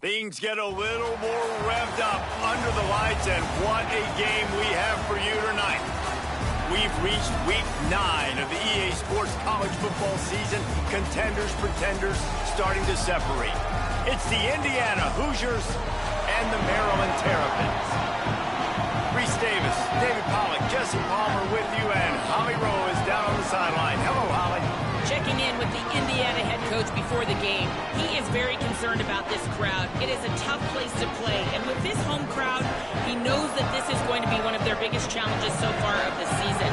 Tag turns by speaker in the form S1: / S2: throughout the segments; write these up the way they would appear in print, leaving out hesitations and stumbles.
S1: Things get a little more revved up under the lights, and what a game we have for you tonight. We've reached week 9 of the EA Sports college football season. Contenders, pretenders, starting to separate. It's the Indiana Hoosiers and the Maryland Terrapins. Reese Davis, David Pollack, Jesse Palmer with you, and Holly Rowe is down on the sideline. Hello, Holly.
S2: Checking in with the Indiana head coach before the game. He is very concerned about this crowd. It is a tough place to play, and with this home crowd, he knows that this is going to be one of their biggest challenges so far of the season.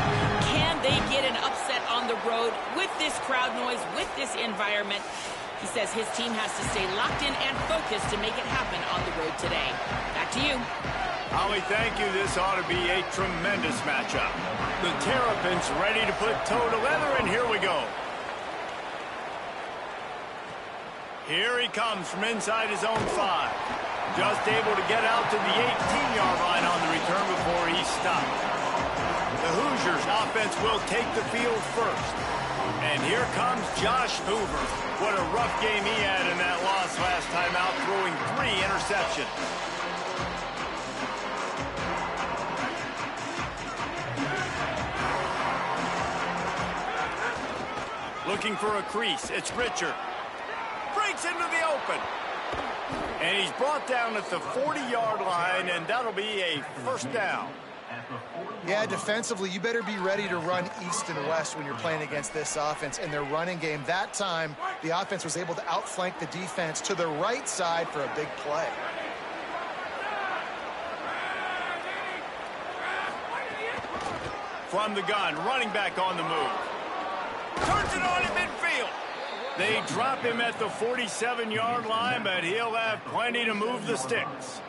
S2: Can they get an upset on the road with this crowd noise, with this environment? He says his team has to stay locked in and focused to make it happen on the road today. Back to you.
S1: Holly, thank you. This ought to be a tremendous matchup. The Terrapins ready to put toe to leather, and here we go. Here he comes from inside his own 5. Just able to get out to the 18-yard line on the return before he's stopped. The Hoosiers offense will take the field first. And here comes Josh Hoover. What a rough game he had in that loss last time out, throwing 3 interceptions. Looking for a crease. It's Richard. Breaks into the open. And he's brought down at the 40-yard line, and that'll be a first down.
S3: Yeah, defensively, you better be ready to run east and west when you're playing against this offense in their running game. That time, the offense was able to outflank the defense to the right side for a big play.
S1: From the gun, running back on the move. Turns it on in midfield. They drop him at the 47-yard line, but he'll have plenty to move the sticks.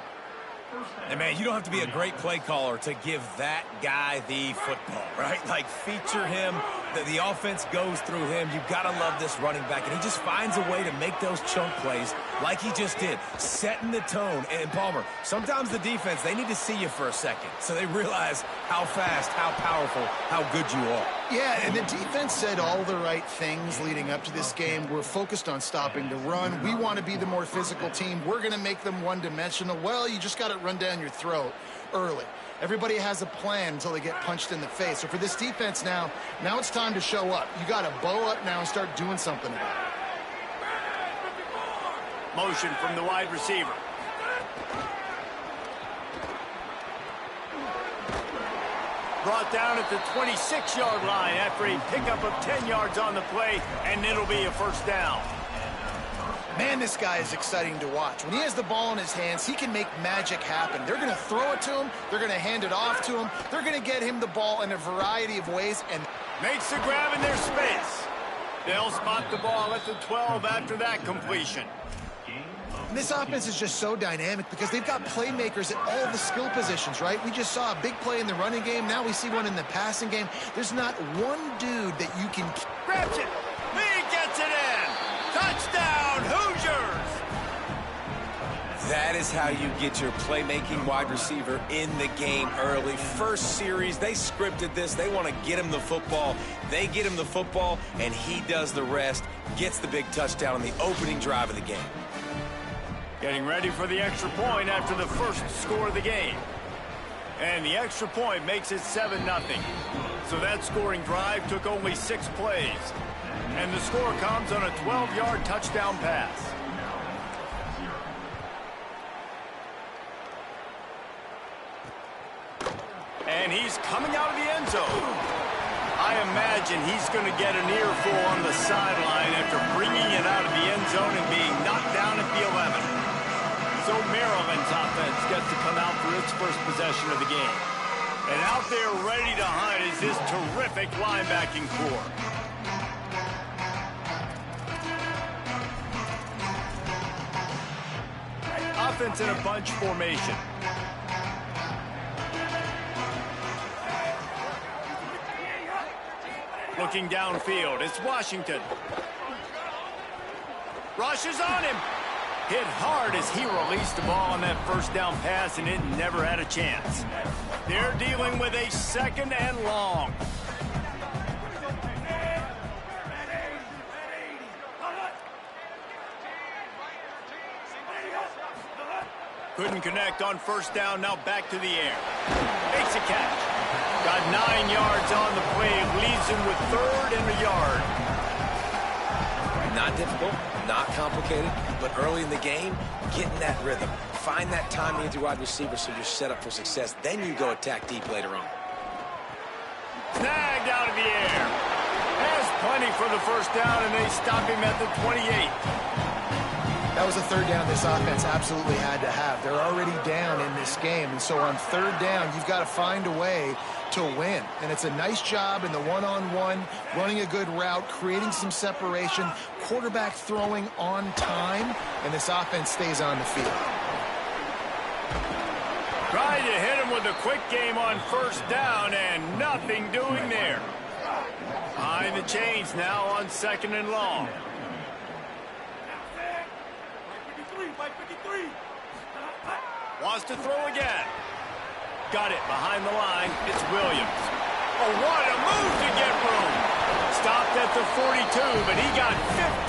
S4: And, man, you don't have to be a great play caller to give that guy the football, right? Like, feature him. The offense goes through him. You've got to love this running back. And he just finds a way to make those chunk plays like he just did, setting the tone. And, Palmer, sometimes the defense, they need to see you for a second so they realize how fast, how powerful, how good you are.
S3: Yeah, and the defense said all the right things leading up to this game. We're focused on stopping the run. We want to be the more physical team. We're going to make them one-dimensional. Well, you just got to run down your throat early. Everybody has a plan until they get punched in the face. So for this defense now it's time to show up. You got to bow up now and start doing something about it.
S1: Motion from the wide receiver. Brought down at the 26-yard line after a pickup of 10 yards on the play, and it'll be a first down.
S3: Man, this guy is exciting to watch. When he has the ball in his hands, he can make magic happen. They're going to throw it to him. They're going to hand it off to him. They're going to get him the ball in a variety of ways. And
S1: makes the grab in their space. They'll spot the ball at the 12 after that completion.
S3: This offense is just so dynamic because they've got playmakers at all the skill positions, right? We just saw a big play in the running game. Now we see one in the passing game. There's not one dude that you can...
S1: Grabs it. He gets it in. Touchdown, Hoosiers!
S4: That is how you get your playmaking wide receiver in the game early. First series, they scripted this. They want to get him the football. They get him the football, and he does the rest. Gets the big touchdown on the opening drive of the game.
S1: Getting ready for the extra point after the first score of the game. And the extra point makes it 7-0. So that scoring drive took only 6 plays. And the score comes on a 12-yard touchdown pass. And he's coming out of the end zone. I imagine he's going to get an earful on the sideline after bringing it out of the end zone and being knocked down at the 11. So Maryland's offense gets to come out for its first possession of the game. And out there ready to hunt is this terrific linebacking core. Offense in a bunch formation. Looking downfield, it's Washington. Rushes on him. Hit hard as he released the ball on that first down pass, and it never had a chance. They're dealing with a 2nd and long. Couldn't connect on first down. Now back to the air. Makes a catch. Got 9 yards on the play. Leaves him with 3rd and a yard.
S4: Not difficult, not complicated, but early in the game, getting that rhythm. Find that timing with your wide receiver so you're set up for success. Then you go attack deep later on.
S1: Snagged out of the air. Has plenty for the first down, and they stop him at the 28.
S3: That was a 3rd down this offense absolutely had to have. They're already down in this game, and so on 3rd down, you've got to find a way to win. And it's a nice job in the one-on-one, running a good route, creating some separation, quarterback throwing on time, and this offense stays on the field.
S1: Tried to hit him with a quick game on first down, and nothing doing there. Behind the chains now on 2nd and long. Wants to throw again. Got it behind the line. It's Williams. Oh, what a move to get room. Stopped at the 42, but he got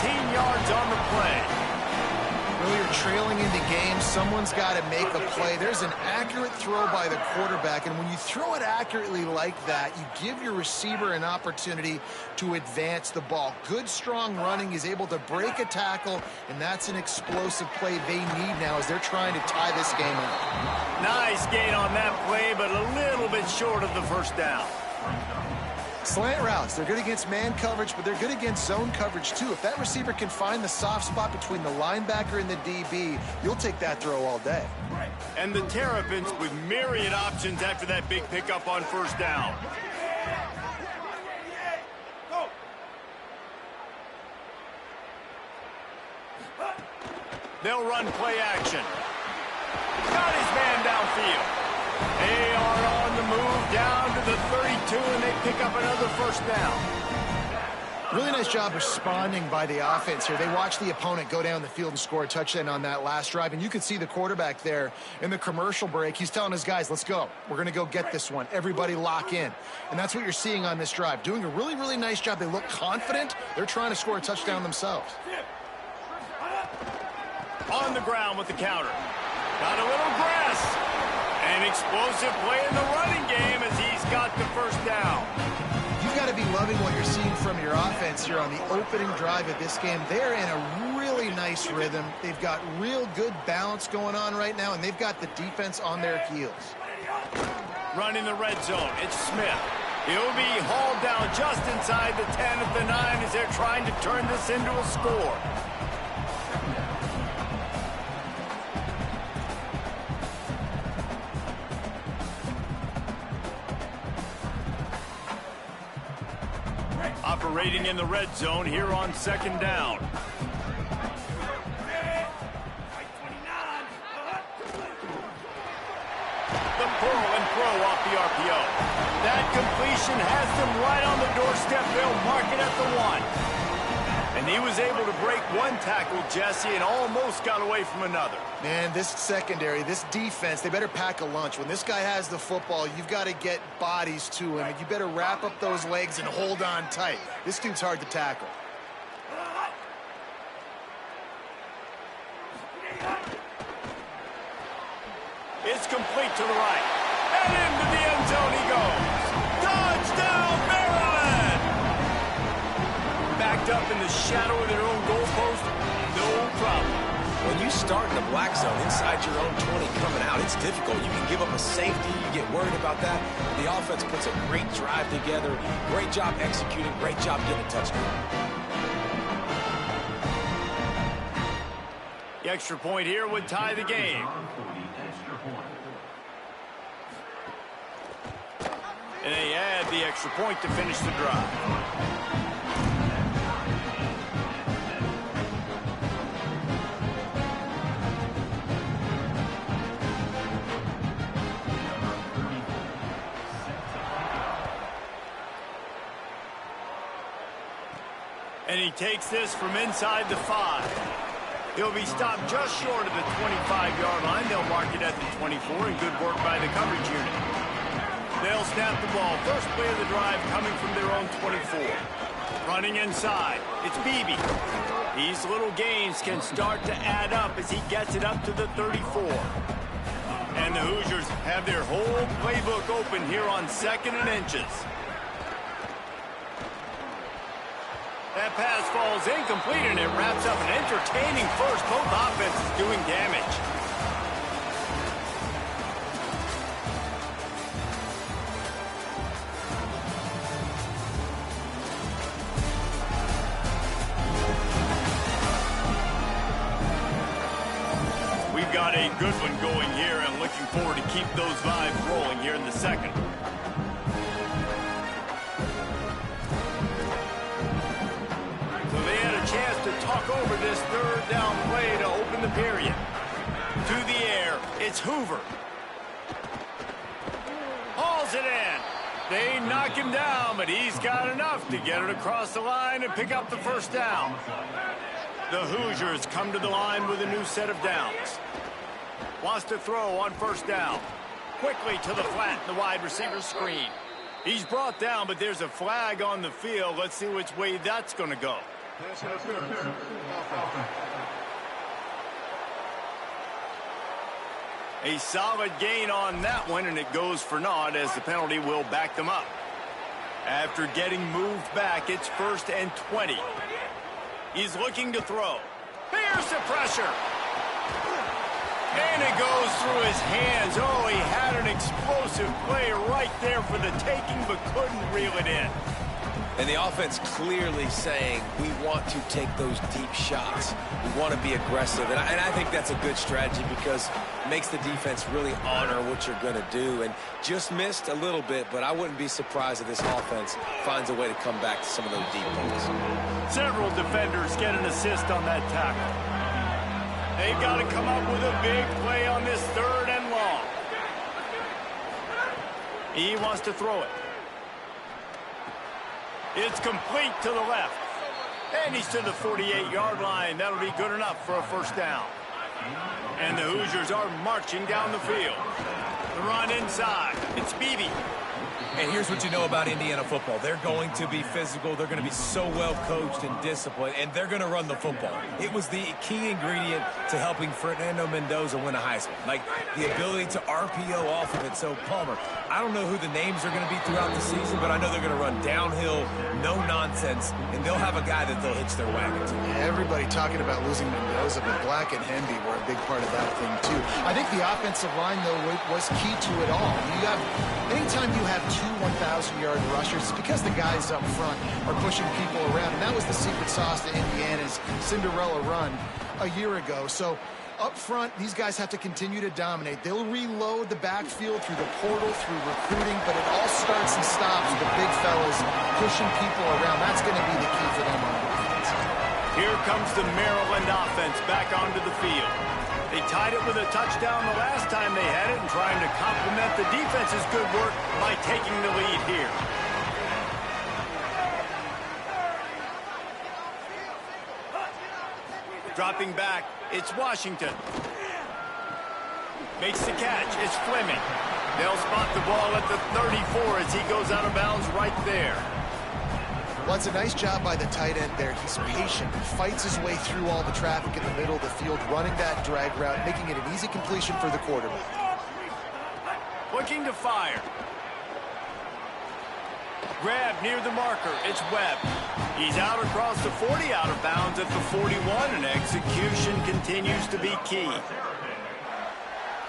S1: 15 yards on the play.
S3: Well, you're trailing into games. Someone's got to make a play. There's an accurate throw by the quarterback, and when you throw it accurately like that, you give your receiver an opportunity to advance the ball. Good, strong running. He's able to break a tackle, and that's an explosive play they need now as they're trying to tie this game up.
S1: Nice gain on that play, but a little bit short of the first down.
S3: Slant routes, they're good against man coverage, but they're good against zone coverage too. If that receiver can find the soft spot between the linebacker and the DB, you'll take that throw all day.
S1: And the Terrapins with myriad options after that big pickup on first down. They'll run play action. Got his man downfield. They are on the move down to the 32, and they pick up another first down.
S3: Really nice job responding by the offense here. They watched the opponent go down the field and score a touchdown on that last drive, and you could see the quarterback there in the commercial break. He's telling his guys, let's go. We're going to go get this one. Everybody lock in. And that's what you're seeing on this drive. Doing a really, really nice job. They look confident. They're trying to score a touchdown themselves.
S1: On the ground with the counter. Got a little grass. An explosive play in the running game as he's got the first down.
S3: You've got to be loving what you're seeing from your offense here on the opening drive of this game. They're in a really nice rhythm. They've got real good balance going on right now, and they've got the defense on their heels.
S1: Running the red zone, it's Smith. He'll be hauled down just inside the 10 of the 9 as they're trying to turn this into a score. Operating in the red zone here on 2nd down. The pull and throw off the RPO. That completion has them right on the doorstep. They'll mark it at the 1. And he was able to break one tackle, Jesse, and almost got away from another.
S3: Man, this secondary, this defense, they better pack a lunch. When this guy has the football, you've got to get bodies to him, and you better wrap up those legs and hold on tight. This dude's hard to tackle.
S1: It's complete to the right. And into the end zone he goes. Touchdown, Maryland! Backed up in the shadow of their own goalpost, no problem.
S4: When you start in the black zone inside your own 20 coming out, it's difficult. You can give up a safety. You get worried about that. The offense puts a great drive together. Great job executing. Great job getting a touchdown.
S1: The extra point here would tie the game. And they add the extra point to finish the drive. And he takes this from inside the 5. He'll be stopped just short of the 25-yard line. They'll mark it at the 24, and good work by the coverage unit. They'll snap the ball. First play of the drive coming from their own 24. Running inside, it's Beebe. These little gains can start to add up as he gets it up to the 34. And the Hoosiers have their whole playbook open here on 2nd and inches. That pass falls incomplete, and it wraps up an entertaining first. Both offenses doing damage. We've got a good one going here, and looking forward to keep those vibes rolling here in the second. Chance to talk over this 3rd down play to open the period. To the air, it's Hoover. Hauls it in. They knock him down, but he's got enough to get it across the line and pick up the 1st down. The Hoosiers come to the line with a new set of downs. Wants to throw on 1st down. Quickly to the flat, the wide receiver screen. He's brought down, but there's a flag on the field. Let's see which way that's going to go. A solid gain on that one, and it goes for naught as the penalty will back them up. After getting moved back, it's 1st and 20. He's looking to throw. Here's the pressure. And it goes through his hands. Oh, he had an explosive play right there for the taking, but couldn't reel it in.
S4: And the offense clearly saying, we want to take those deep shots. We want to be aggressive. And I think that's a good strategy because it makes the defense really honor what you're going to do. And just missed a little bit, but I wouldn't be surprised if this offense finds a way to come back to some of those deep balls.
S1: Several defenders get an assist on that tackle. They've got to come up with a big play on this 3rd and long. He wants to throw it. It's complete to the left. And he's to the 48-yard line. That'll be good enough for a 1st down. And the Hoosiers are marching down the field. The run inside. It's Beebe.
S4: And here's what you know about Indiana football. They're going to be physical. They're going to be so well coached and disciplined, and they're going to run the football. It was the key ingredient to helping Fernando Mendoza win a Heisman, like the ability to RPO off of it. So, Palmer, I don't know who the names are going to be throughout the season, but I know they're going to run downhill, no nonsense, and they'll have a guy that they'll hitch their wagon to.
S3: Yeah, everybody talking about losing Mendoza, but Black and Hemby were a big part of that thing, too. I think the offensive line, though, was key to it all. Anytime you have two 1,000-yard rushers, it's because the guys up front are pushing people around, and that was the secret sauce to Indiana's Cinderella run a year ago. So up front, these guys have to continue to dominate. They'll reload the backfield through the portal, through recruiting, but it all starts and stops with the big fellas pushing people around. That's going to be the key for them on defense.
S1: Here comes the Maryland offense back onto the field. They tied it with a touchdown the last time they had it and trying to complement the defense's good work by taking the lead here. Dropping back, it's Washington. Makes the catch, it's Fleming. They'll spot the ball at the 34 as he goes out of bounds right there.
S3: Well, it's a nice job by the tight end there. He's patient. He fights his way through all the traffic in the middle of the field, running that drag route, making it an easy completion for the quarterback.
S1: Looking to fire. Grab near the marker. It's Webb. He's out across the 40, out of bounds at the 41, and execution continues to be key.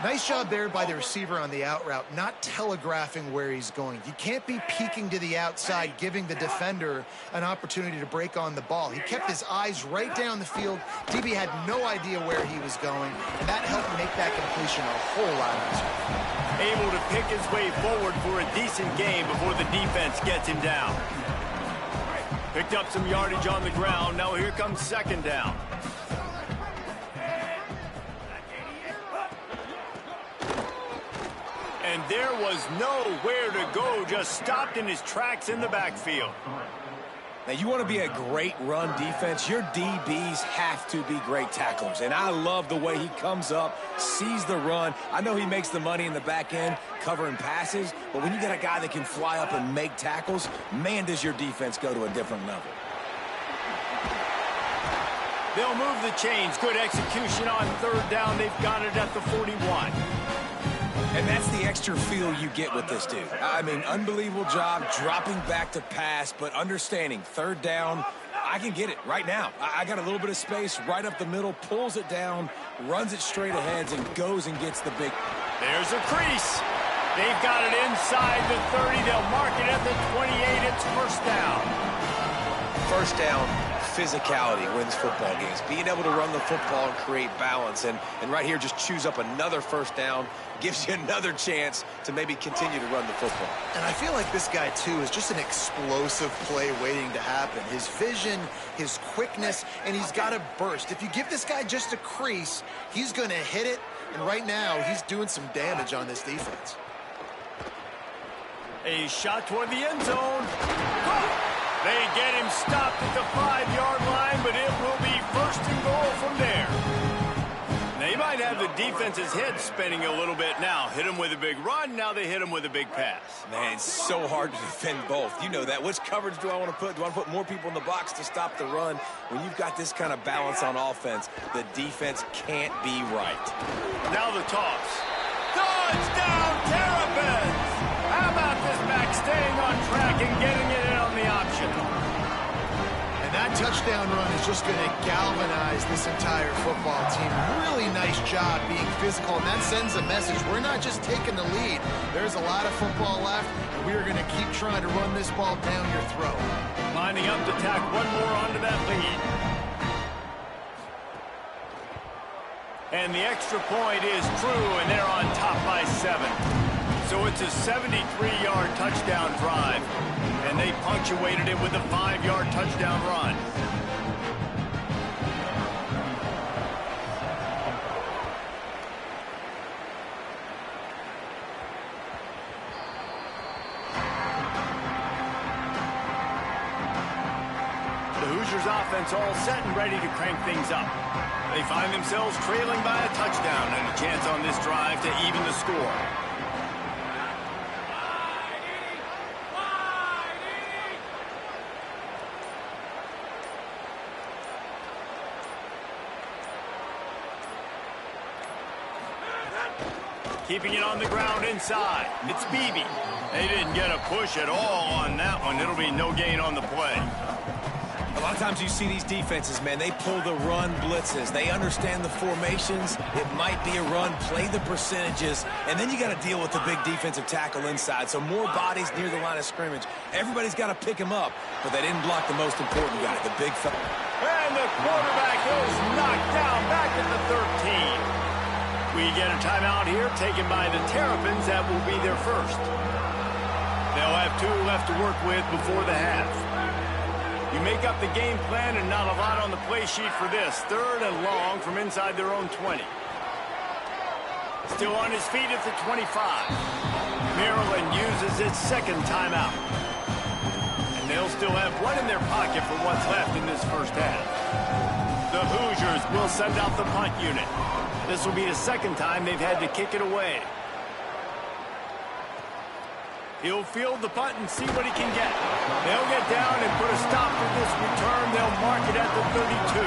S3: Nice job there by the receiver on the out route, not telegraphing where he's going. You can't be peeking to the outside, giving the defender an opportunity to break on the ball. He kept his eyes right down the field. DB had no idea where he was going, and that helped make that completion a whole lot easier.
S1: Able to pick his way forward for a decent game before the defense gets him down. Picked up some yardage on the ground. Now here comes 2nd down. And there was nowhere to go, just stopped in his tracks in the backfield.
S4: Now, you want to be a great run defense, your DBs have to be great tacklers. And I love the way he comes up, sees the run. I know he makes the money in the back end covering passes, but when you get a guy that can fly up and make tackles, man, does your defense go to a different level.
S1: They'll move the chains. Good execution on 3rd down. They've got it at the 41.
S4: And that's the extra feel you get with this dude. I mean, unbelievable job dropping back to pass, but understanding third down, I can get it right now. I got a little bit of space right up the middle, pulls it down, runs it straight ahead, and goes and gets the big.
S1: There's a crease. They've got it inside the 30. They'll mark it at the 28. It's first down.
S4: First down, physicality wins football games. Being able to run the football and create balance. And right here, just choose up another first down, gives you another chance to maybe continue to run the football.
S3: And I feel like this guy, too, is just an explosive play waiting to happen. His vision, his quickness, and he's got a burst. If you give this guy just a crease, he's going to hit it. And right now, he's doing some damage on this defense.
S1: A shot toward the end zone. They get him stopped at the 5-yard line, but it will be first and goal from there. They might have the defense's head spinning a little bit now. Hit him with a big run, now they hit him with a big pass.
S4: Man, it's so hard to defend both. You know that. Which coverage do I want to put? Do I want to put more people in the box to stop the run? When you've got this kind of balance on offense, the defense can't be right.
S1: Now the toss. Touchdown, Terrapins! How about this back staying on track and getting it in on the option?
S3: And that touchdown run is just going to galvanize this entire football team. Really nice job being physical, and that sends a message. We're not just taking the lead. There's a lot of football left, and we are going to keep trying to run this ball down your throat.
S1: Lining up to tack one more onto that lead. And the extra point is true, and they're on top by 7. So it's a 73-yard touchdown drive, and they punctuated it with a 5-yard touchdown run. The Hoosiers offense all set and ready to crank things up. They find themselves trailing by a touchdown and a chance on this drive to even the score. Keeping it on the ground inside. It's Beebe. They didn't get a push at all on that one. It'll be no gain on the play.
S4: A lot of times you see these defenses, man, they pull the run blitzes. They understand the formations. It might be a run, play the percentages, and then you got to deal with the big defensive tackle inside. So more bodies near the line of scrimmage. Everybody's got to pick him up, but they didn't block the most important guy, the big fella.
S1: And the quarterback is knocked down back at the 13. We get a timeout here taken by the Terrapins. That will be their first. They'll have 2 left to work with before the half. You make up the game plan and not a lot on the play sheet for this. 3rd and long from inside their own 20. Still on his feet at the 25. Maryland uses its 2nd timeout. And they'll still have 1 in their pocket for what's left in this first half. The Hoosiers will send out the punt unit. This will be the 2nd time they've had to kick it away. He'll field the punt and see what he can get. They'll get down and put a stop to this return. They'll mark it at the 32.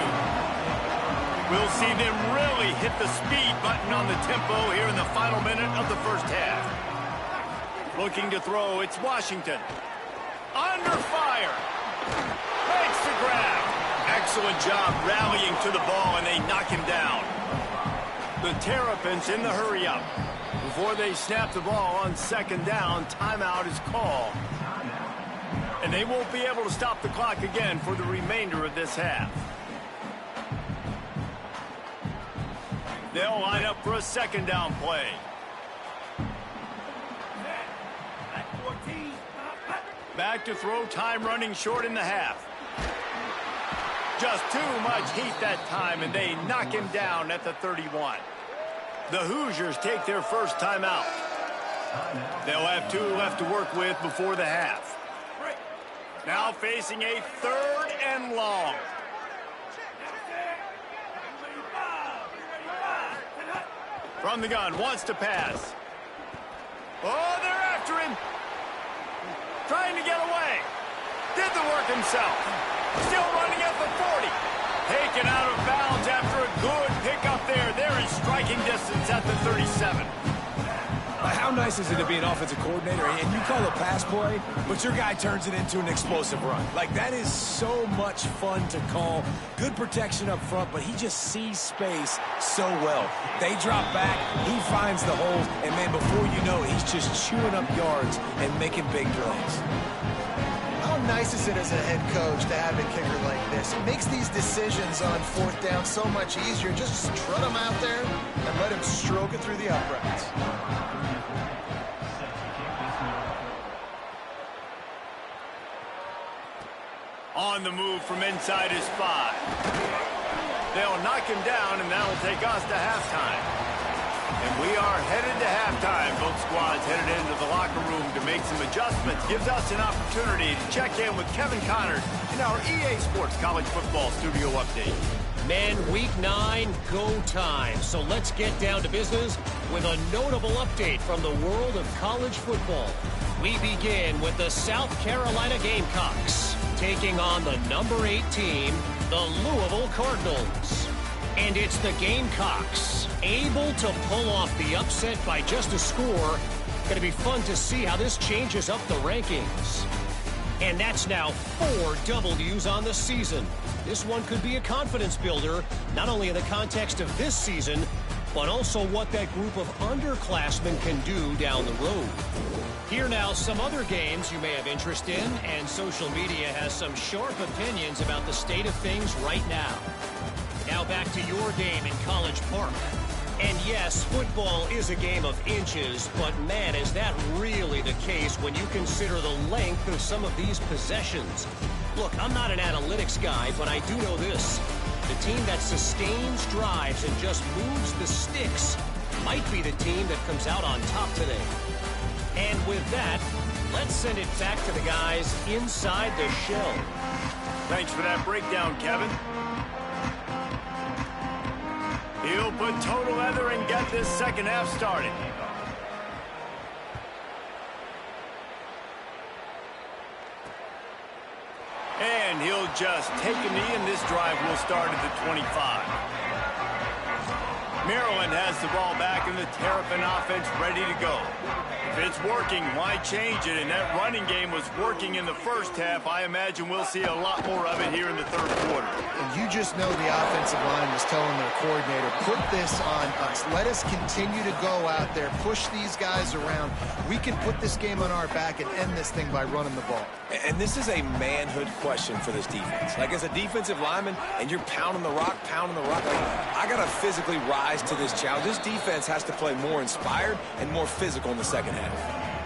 S1: We'll see them really hit the speed button on the tempo here in the final minute of the first half. Looking to throw, it's Washington. Under fire. Makes the grab. Excellent job rallying to the ball, and they knock him down. The Terrapins in the hurry-up. Before they snap the ball on 2nd down, timeout is called. And they won't be able to stop the clock again for the remainder of this half. They'll line up for a 2nd down play. Back to throw, time running short in the half. Just too much heat that time, and they knock him down at the 31. The Hoosiers take their first timeout. They'll have 2 left to work with before the half. Now facing a 3rd and long. From the gun, wants to pass. Oh, they're after him. Trying to get away. Did the work himself. Still running at the 40. Taken out of bounds after a good pickup there. They're in striking distance at the 37.
S4: nice is it to be an offensive coordinator and you call a pass play, but your guy turns it into an explosive run? Like, that is so much fun to call. Good protection up front, but he just sees space so well. They drop back, he finds the holes, and, man, before you know it, he's just chewing up yards and making big plays.
S3: How nice is it as a head coach to have a kicker like this? It makes these decisions on fourth down so much easier. Just trot him out there and let him stroke it through the uprights.
S1: On the move from inside his 5. They'll knock him down, and that'll take us to halftime. And we are headed to halftime. Both squads headed into the locker room to make some adjustments. Gives us an opportunity to check in with Kevin Connors in our EA Sports College Football Studio Update.
S5: Men, Week 9, go time. So let's get down to business with a notable update from the world of college football. We begin with the South Carolina Gamecocks taking on the number 8 team, the Louisville Cardinals. And it's the Gamecocks able to pull off the upset by just a score. Going to be fun to see how this changes up the rankings. And that's now 4 W's on the season. This one could be a confidence builder, not only in the context of this season, but also what that group of underclassmen can do down the road. Here now, some other games you may have interest in, and social media has some sharp opinions about the state of things right now. Now back to your game in College Park. And yes, football is a game of inches, but man, is that really the case when you consider the length of some of these possessions. Look, I'm not an analytics guy, but I do know this. The team that sustains drives and just moves the sticks might be the team that comes out on top today. And with that, let's send it back to the guys inside the shell.
S1: Thanks for that breakdown, Kevin. He'll put total leather and get this second half started. And he'll just take a knee, and this drive will start at the 25. Maryland has the ball back, and the Terrapin offense ready to go. If it's working, why change it? And that running game was working in the first half. I imagine we'll see a lot more of it here in the third quarter.
S3: And you just know the offensive line was telling their coordinator, put this on us. Let us continue to go out there, push these guys around. We can put this game on our back and end this thing by running the ball.
S4: And this is a manhood question for this defense. Like, as a defensive lineman, and you're pounding the rock, like, I got to physically rise to this challenge. This defense has to play more inspired and more physical in the second half.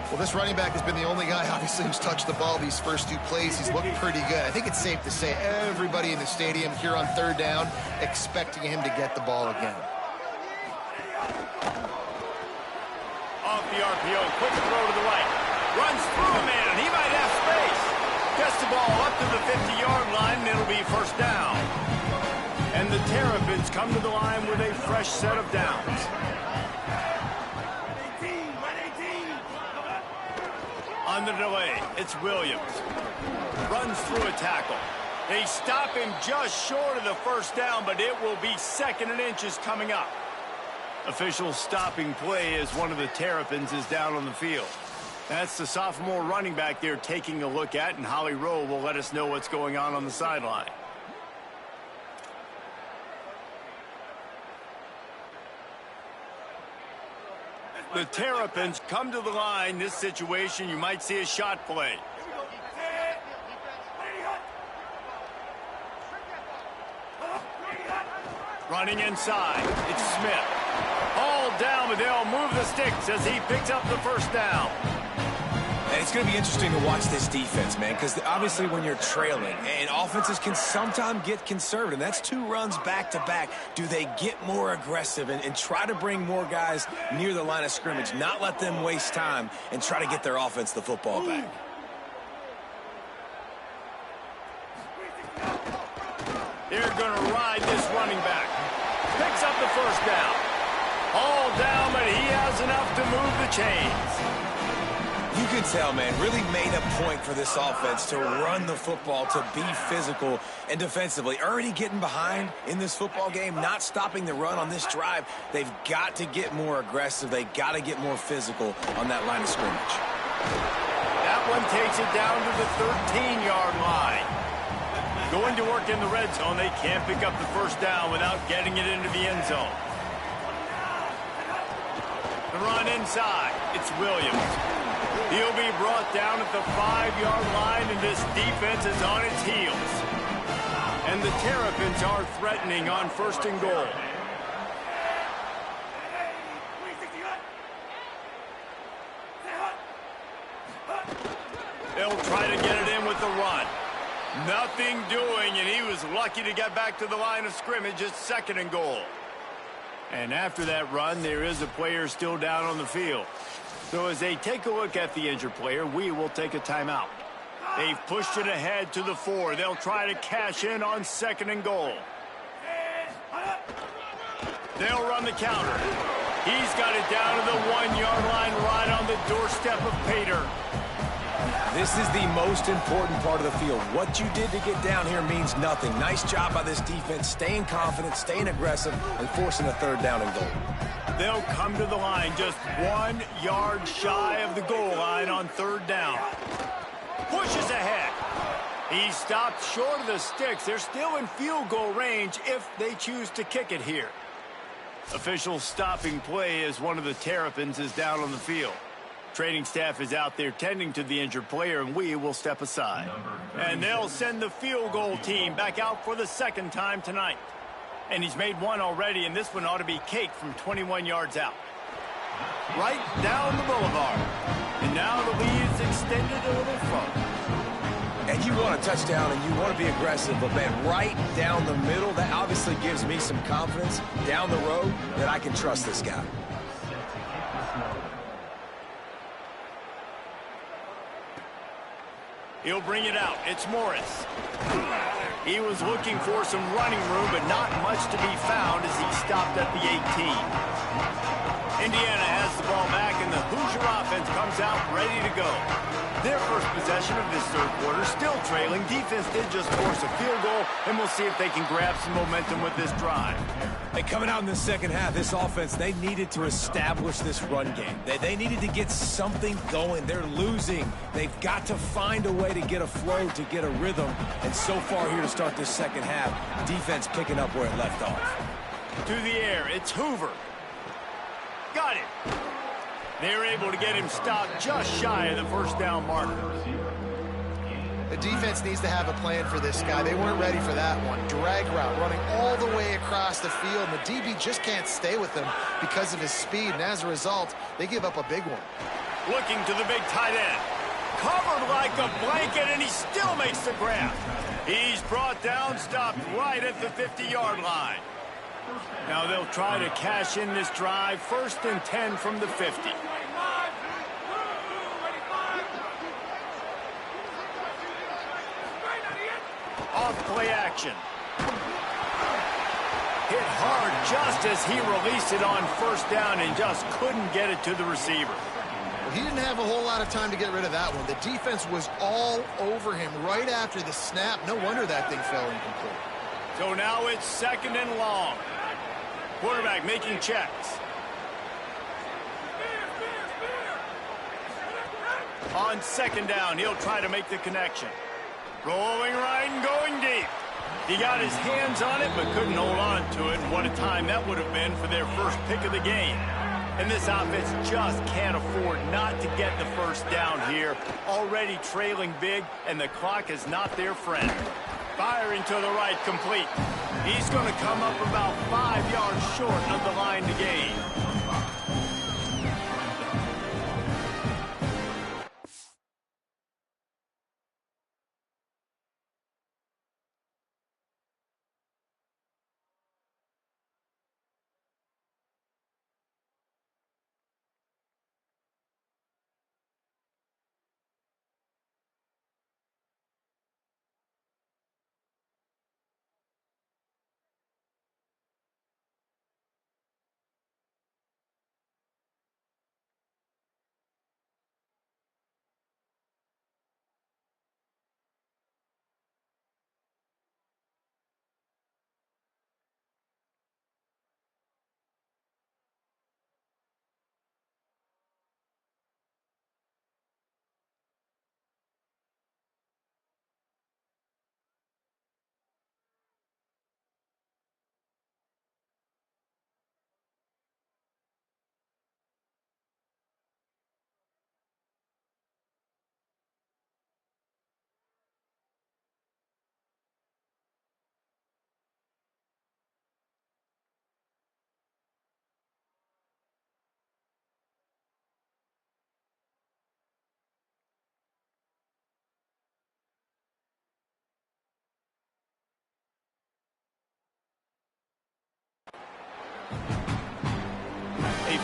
S3: Well, this running back has been the only guy, obviously, who's touched the ball these first 2 plays. He's looked pretty good. I think it's safe to say everybody in the stadium here on third down expecting him to get the ball again.
S1: Off the RPO, quick throw to the right. Runs through a man. He might have space. Gets the ball up to the 50-yard line, and it'll be first down. And the Terrapins come to the line with a fresh set of downs. On the delay, it's Williams. Runs through a tackle. They stop him just short of the first down, but it will be 2nd and inches coming up. Official stopping play as one of the Terrapins is down on the field. That's the sophomore running back there taking a look at, and Holly Rowe will let us know what's going on the sideline. The Terrapins come to the line. This situation, you might see a shot play. Running inside, it's Smith. All down, but they'll move the sticks as he picks up the first down.
S4: And it's going to be interesting to watch this defense, man, because obviously when you're trailing, and offenses can sometimes get conservative. That's 2 runs back-to-back. Do they get more aggressive and try to bring more guys near the line of scrimmage, not let them waste time, and try to get their offense the football back?
S1: They're going to ride this running back. Picks up the first down. All down, but he has enough to move the chains.
S4: You can tell, man, really made a point for this offense to run the football, to be physical and defensively. Already getting behind in this football game, not stopping the run on this drive. They've got to get more aggressive. They've got to get more physical on that line of scrimmage.
S1: That one takes it down to the 13-yard line. Going to work in the red zone, they can't pick up the first down without getting it into the end zone. The run inside, it's Williams. He'll be brought down at the 5-yard line, and this defense is on its heels. And the Terrapins are threatening on 1st and goal. They'll try to get it in with the run. Nothing doing, and he was lucky to get back to the line of scrimmage. It's 2nd and goal. And after that run, there is a player still down on the field. So as they take a look at the injured player, we will take a timeout. They've pushed it ahead to the 4. They'll try to cash in on 2nd and goal. They'll run the counter. He's got it down to the 1-yard line right on the doorstep of Pater.
S4: This is the most important part of the field. What you did to get down here means nothing. Nice job by this defense, staying confident, staying aggressive, and forcing a 3rd down and goal.
S1: They'll come to the line just 1 yard shy of the goal line on 3rd down. Pushes ahead. He stopped short of the sticks. They're still in field goal range if they choose to kick it here. Official stopping play as one of the Terrapins is down on the field. Training staff is out there tending to the injured player, and we will step aside. And they'll send the field goal team back out for the 2nd time tonight. And he's made one already, and this one ought to be cake from 21 yards out. Right down the boulevard. And now the lead is extended a little further.
S4: And you want a touchdown and you want to be aggressive, but man, right down the middle, that obviously gives me some confidence down the road that I can trust this guy.
S1: He'll bring it out. It's Morris. He was looking for some running room, but not much to be found as he stopped at the 18. Indiana has the ball back, and the Hoosier offense comes out ready to go. Their first possession of this 3rd quarter, still trailing. Defense did just force a field goal, and we'll see if they can grab some momentum with this drive.
S4: Hey, coming out in the 2nd half, this offense, they needed to establish this run game. They needed to get something going. They're losing. They've got to find a way to get a flow, to get a rhythm. And so far here to start this 2nd half, defense picking up where it left off.
S1: To the air, it's Hoover. Got it. They're able to get him stopped just shy of the 1st down marker.
S3: The defense needs to have a plan for this guy. They weren't ready for that one. Drag route running all the way across the field. And the DB just can't stay with him because of his speed. And as a result, they give up a big one.
S1: Looking to the big tight end. Covered like a blanket, and he still makes the grab. He's brought down, stopped right at the 50-yard line. Now they'll try to cash in this drive. 1st and 10 from the 50. Off play action. Hit hard just as he released it on 1st down and just couldn't get it to the receiver.
S3: Well, he didn't have a whole lot of time to get rid of that one. The defense was all over him right after the snap. No wonder that thing fell incomplete.
S1: So now it's 2nd and long. Quarterback making checks. On 2nd down, he'll try to make the connection. Rolling right and going deep. He got his hands on it but couldn't hold on to it. What a time that would have been for their first pick of the game. And this offense just can't afford not to get the 1st down here. Already trailing big, and the clock is not their friend. Firing to the right, complete. He's going to come up about 5 yards short of the line to gain.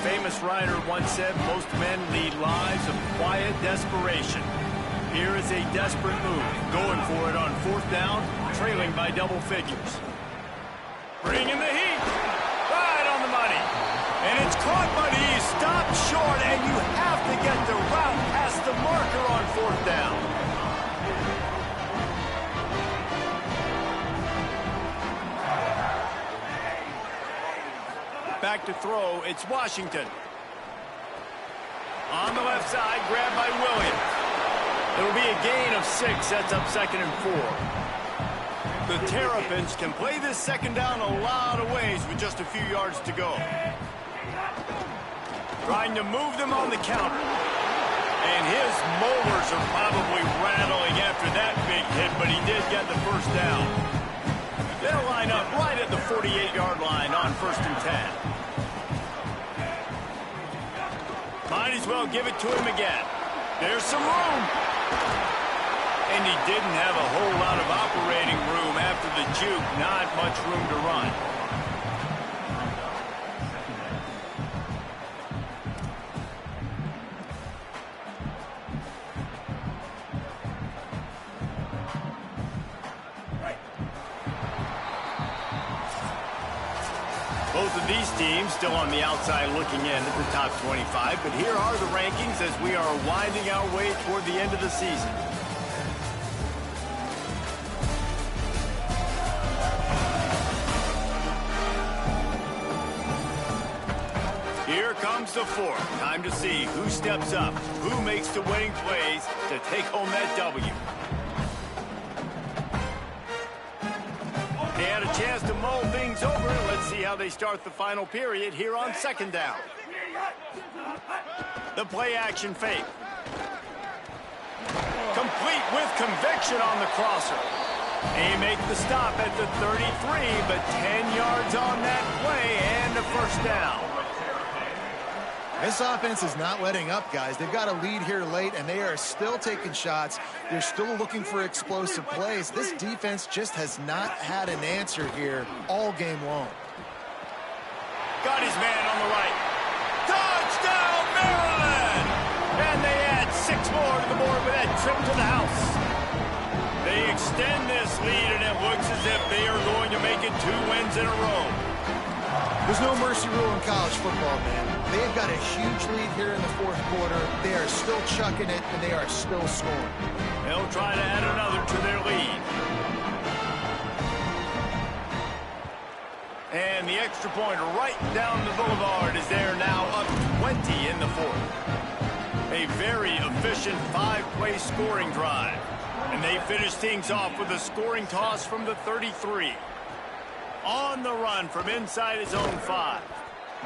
S1: famous writer once said, most men lead lives of quiet desperation. Here is a desperate move, going for it on 4th down, trailing by double figures. Bringing the heat, right on the money. And it's caught, but he's stopped short, and you have to get the route past the marker on 4th down. Back to throw, it's Washington. On the left side, grabbed by Williams. It'll be a gain of 6, sets up 2nd and 4. The Terrapins can play this 2nd down a lot of ways with just a few yards to go. Trying to move them on the counter. And his molars are probably rattling after that big hit, but he did get the 1st down. They'll line up right at the 48-yard line on 1st and 10. Might as well give it to him again. There's some room. And he didn't have a whole lot of operating room after the juke. Not much room to run. Both of these teams still on the outside looking in at the top 25, but here are the rankings as we are winding our way toward the end of the season. Here comes the 4th. Time to see who steps up, who makes the winning plays to take home that W. They had a chance to mull things over. Let's see how they start the final period here on 2nd down. The play action fake. Complete with conviction on the crosser. They make the stop at the 33, but 10 yards on that play and a 1st down.
S3: This offense is not letting up, guys. They've got a lead here late, and they are still taking shots. They're still looking for explosive plays. This defense just has not had an answer here all game long.
S1: Got his man on the right. Touchdown, Maryland! And they add 6 more to the board with that trip to the house. They extend this lead, and it looks as if they are going to make it 2 wins in a row.
S3: There's no mercy rule in college football, man. They've got a huge lead here in the 4th quarter. They are still chucking it, and they are still scoring.
S1: They'll try to add another to their lead. And the extra point right down the boulevard is there now, up 20 in the 4th. A very efficient 5-play scoring drive. And they finish things off with a scoring toss from the 33. On the run from inside his own 5.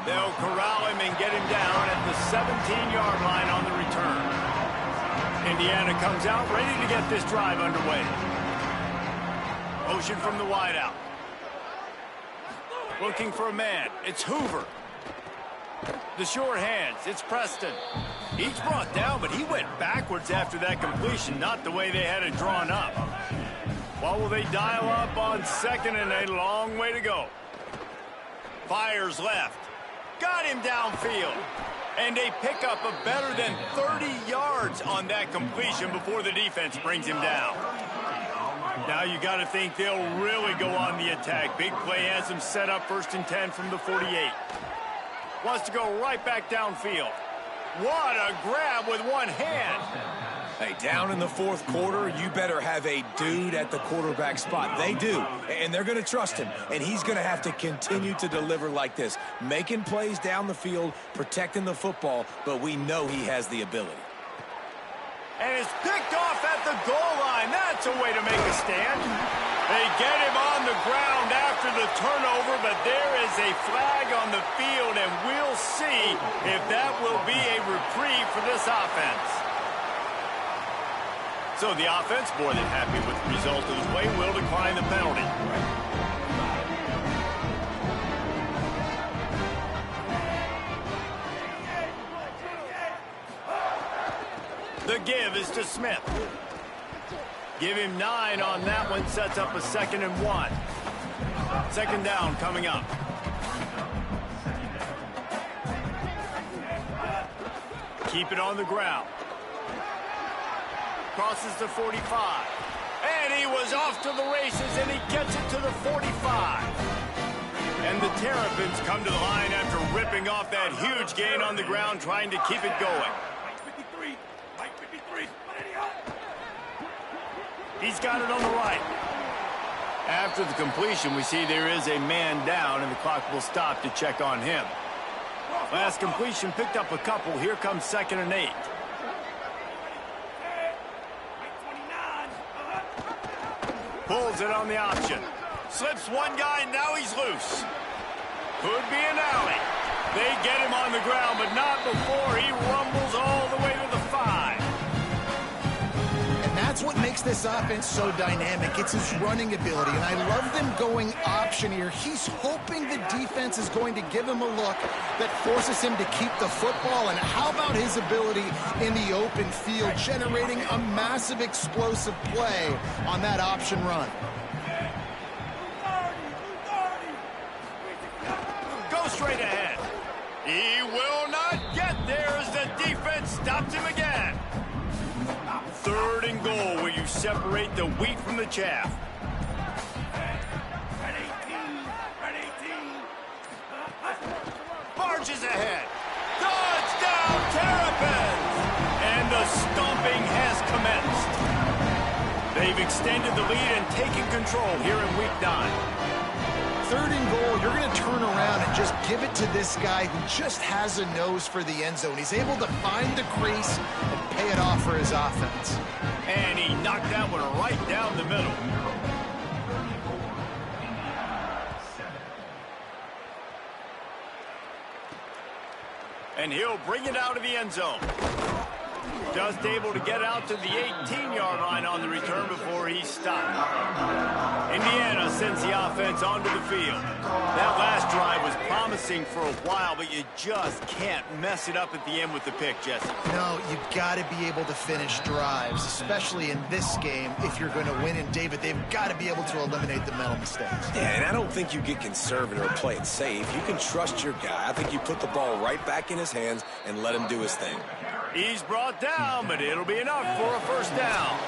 S1: They'll corral him and get him down at the 17-yard line on the return. Indiana comes out ready to get this drive underway. Motion from the wideout. Looking for a man. It's Hoover. The short hands. It's Preston. He's brought down, but he went backwards after that completion, not the way they had it drawn up. What will they dial up on 2nd and a long way to go? Fires left. Got him downfield. And they pick up a better than 30 yards on that completion before the defense brings him down. Now you got to think they'll really go on the attack. Big play has them set up 1st and 10 from the 48. Wants to go right back downfield. What a grab with one hand.
S4: Hey, down in the 4th quarter, you better have a dude at the quarterback spot. They do, and they're going to trust him, and he's going to have to continue to deliver like this, making plays down the field, protecting the football, but we know he has the ability.
S1: And it's picked off at the goal line. That's a way to make a stand. They get him on the ground after the turnover, but there is a flag on the field, and we'll see if that will be a reprieve for this offense. So the offense, more than happy with the result of his play, will decline the penalty. The give is to Smith. Give him 9 on that one, sets up a 2nd and 1. 2nd down coming up. keep it on the ground. Crosses the 45. And he was off to the races, and he gets it to the 45. And the Terrapins come to the line after ripping off that huge gain on the ground, trying to keep it going. He's got it on the right. After the completion, we see there is a man down, and the clock will stop to check on him. Last completion picked up a couple. Here comes 2nd and 8. Pulls it on the option. Slips one guy, now he's loose. Could be an alley. They get him on the ground, but not before he rumbles all the way to the 5.
S3: And that's what makes this offense so dynamic. It's his running ability, and I love them going option here. He's hoping the defense is going to give him a look that forces him to keep the football. And how about his ability in the open field, generating a massive explosive play on that option run?
S1: Go straight ahead. He will not get there as the defense stops him again. 3rd and goal, where you separate the wheat from the chaff. Marches ahead. Touchdown, Terrapins! And the stomping has commenced. They've extended the lead and taken control here in Week 9.
S3: 3rd and goal, you're going to turn around and just give it to this guy who just has a nose for the end zone. He's able to find the crease and pay it off for his offense.
S1: And he knocked that one right down the middle. And he'll bring it out of the end zone. Just able to get out to the 18-yard line on the return before he's stopped. Indiana sends the offense onto the field. That last drive was promising for a while, but you just can't mess it up at the end with the pick, Jesse.
S3: No, you got to be able to finish drives, especially in this game if you're going to win. And, David, they've got to be able to eliminate the mental mistakes.
S4: Yeah, and I don't think you get conservative or play it safe. You can trust your guy. I think you put the ball right back in his hands and let him do his thing.
S1: He's brought down, but it'll be enough for a first down.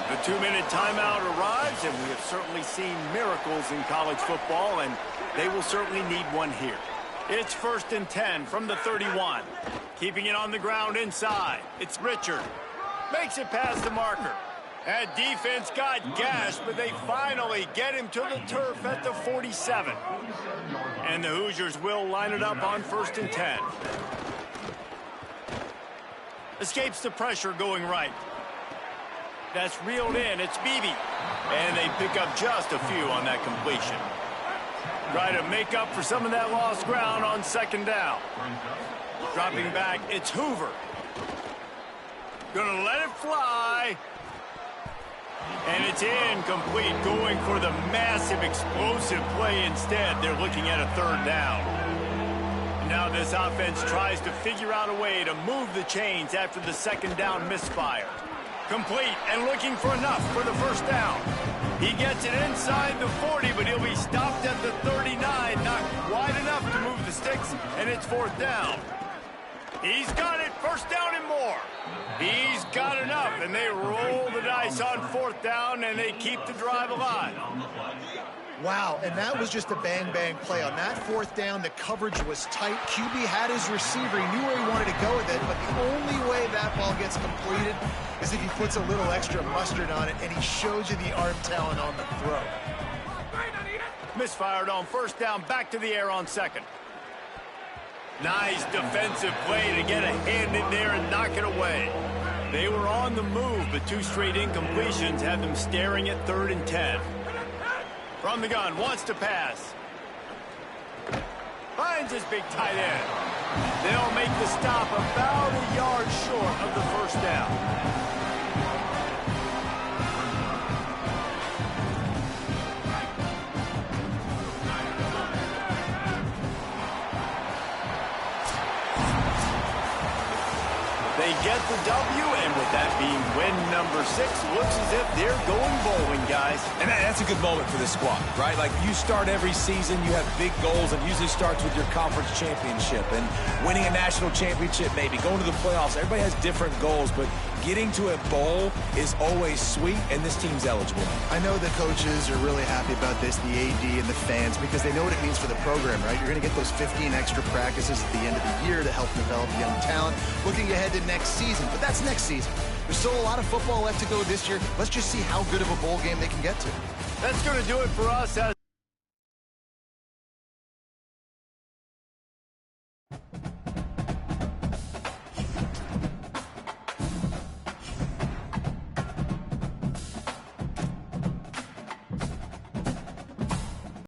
S1: The 2-minute timeout arrives, and we have certainly seen miracles in college football, and they will certainly need one here. It's 1st and 10 from the 31. Keeping it on the ground inside. It's Richard. Makes it past the marker. That defense got gashed, but they finally get him to the turf at the 47. And the Hoosiers will line it up on 1st and 10. Escapes the pressure going right. That's reeled in. It's Beebe. And they pick up just a few on that completion. Try to make up for some of that lost ground on 2nd down. Dropping back, it's Hoover. Gonna let it fly. And it's incomplete, going for the massive explosive play instead. They're looking at a 3rd down. Now this offense tries to figure out a way to move the chains after the 2nd down misfire. Complete and looking for enough for the 1st down. He gets it inside the 40, but he'll be stopped at the 39, not wide enough to move the sticks, and it's 4th down. He's got it, 1st down and more. He's got enough, and they roll the dice on 4th down, and they keep the drive alive.
S3: Wow, and that was just a bang-bang play. On that 4th down, the coverage was tight. QB had his receiver. He knew where he wanted to go with it, but the only way that ball gets completed is if he puts a little extra mustard on it, and he shows you the arm talent on the throw.
S1: Misfired on 1st down, back to the air on 2nd. Nice defensive play to get a hand in there and knock it away. They were on the move, but 2 straight incompletions had them staring at 3rd and 10. From the gun, wants to pass. Finds his big tight end. They'll make the stop about a yard short of the 1st down. They get the W, and with that being win number 6, looks as if they're going bowling, guys.
S4: And that's a good moment for this squad, right? Like, you start every season, you have big goals, and usually starts with your conference championship and winning a national championship, maybe going to the playoffs. Everybody has different goals, but getting to a bowl is always sweet, and this team's eligible.
S3: I know the coaches are really happy about this, the AD and the fans, because they know what it means for the program, right? You're going to get those 15 extra practices at the end of the year to help develop young talent, looking ahead to next season. But that's next season. There's still a lot of football left to go this year. Let's just see how good of a bowl game they can get to.
S1: That's going to do it for us.